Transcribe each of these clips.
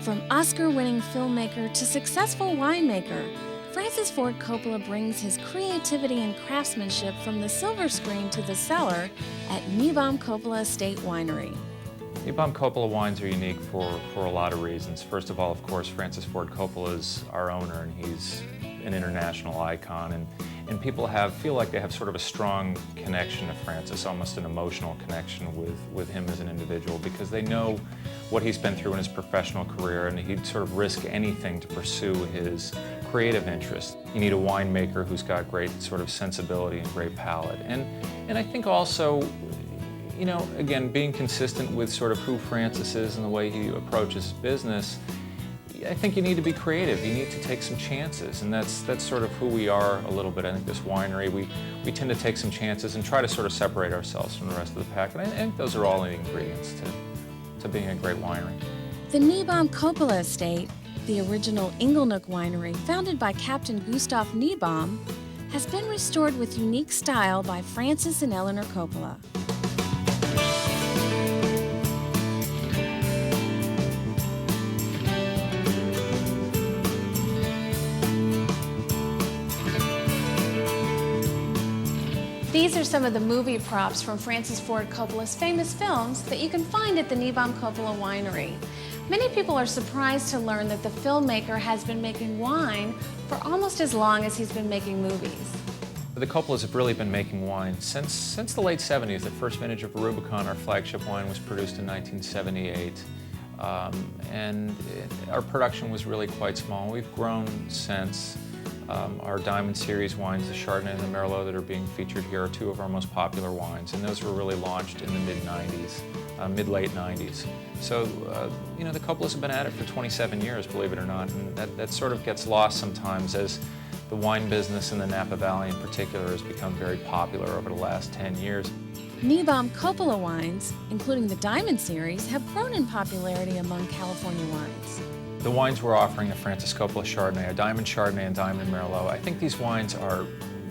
From Oscar-winning filmmaker to successful winemaker, Francis Ford Coppola brings his creativity and craftsmanship from the silver screen to the cellar at Niebaum Coppola Estate Winery. Niebaum Coppola wines are unique for a lot of reasons. First of all, of course, Francis Ford Coppola is our owner, and he's an international icon, and people feel like they have sort of a strong connection to Francis, almost an emotional connection with him as an individual, because they know what he's been through in his professional career, and he'd sort of risk anything to pursue his creative interests. You need a winemaker who's got great sort of sensibility and great palate. And I think also, you know, again, being consistent with sort of who Francis is and the way he approaches his business, I think you need to be creative. You need to take some chances, and that's sort of who we are a little bit. I think this winery, we tend to take some chances and try to sort of separate ourselves from the rest of the pack, and I think those are all the ingredients to being a great winery. The Niebaum Coppola Estate, the original Inglenook winery founded by Captain Gustav Niebaum, has been restored with unique style by Francis and Eleanor Coppola. These are some of the movie props from Francis Ford Coppola's famous films that you can find at the Niebaum Coppola Winery. Many people are surprised to learn that the filmmaker has been making wine for almost as long as he's been making movies. The Coppolas have really been making wine since the late 70s. The first vintage of Rubicon, our flagship wine, was produced in 1978. Our production was really quite small. We've grown since. Our Diamond Series wines, the Chardonnay and the Merlot that are being featured here, are two of our most popular wines, and those were really launched in the mid-90s, mid-late 90s. So, you know, the Coppolas have been at it for 27 years, believe it or not, and that sort of gets lost sometimes as the wine business in the Napa Valley in particular has become very popular over the last 10 years. Niebaum Coppola wines, including the Diamond Series, have grown in popularity among California wines. The wines we're offering, the Francis Coppola Chardonnay, a Diamond Chardonnay and Diamond Merlot, I think these wines are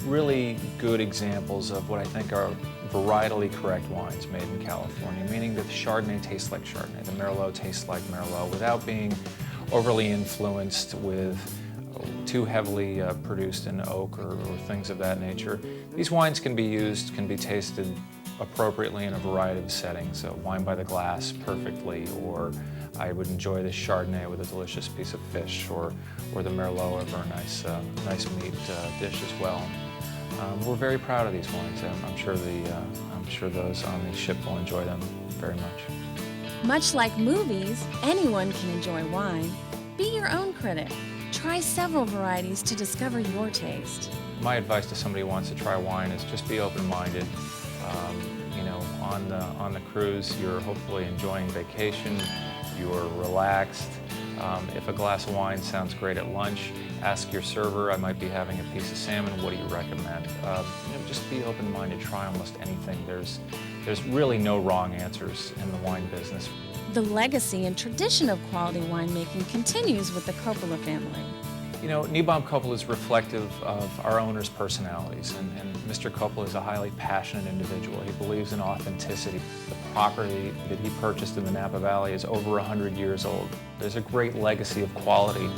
really good examples of what I think are varietally correct wines made in California, meaning that the Chardonnay tastes like Chardonnay, the Merlot tastes like Merlot, without being overly influenced with too heavily produced in oak or things of that nature. These wines can be used, can be tasted appropriately in a variety of settings. So wine by the glass perfectly, or I would enjoy this Chardonnay with a delicious piece of fish, or the Merlot over a nice meat dish as well. We're very proud of these wines, and I'm sure those on the ship will enjoy them very much. Much like movies, anyone can enjoy wine. Be your own critic. Try several varieties to discover your taste. My advice to somebody who wants to try wine is just be open-minded. You know, on the cruise, you're hopefully enjoying vacation, you're relaxed. If a glass of wine sounds great at lunch, ask your server. I might be having a piece of salmon. What do you recommend? You know, just be open-minded. Try almost anything. There's really no wrong answers in the wine business. The legacy and tradition of quality winemaking continues with the Coppola family. You know, Niebaum Coppola is reflective of our owners' personalities, and Mr. Coppola is a highly passionate individual. He believes in authenticity. The property that he purchased in the Napa Valley is over 100 years old. There's a great legacy of quality.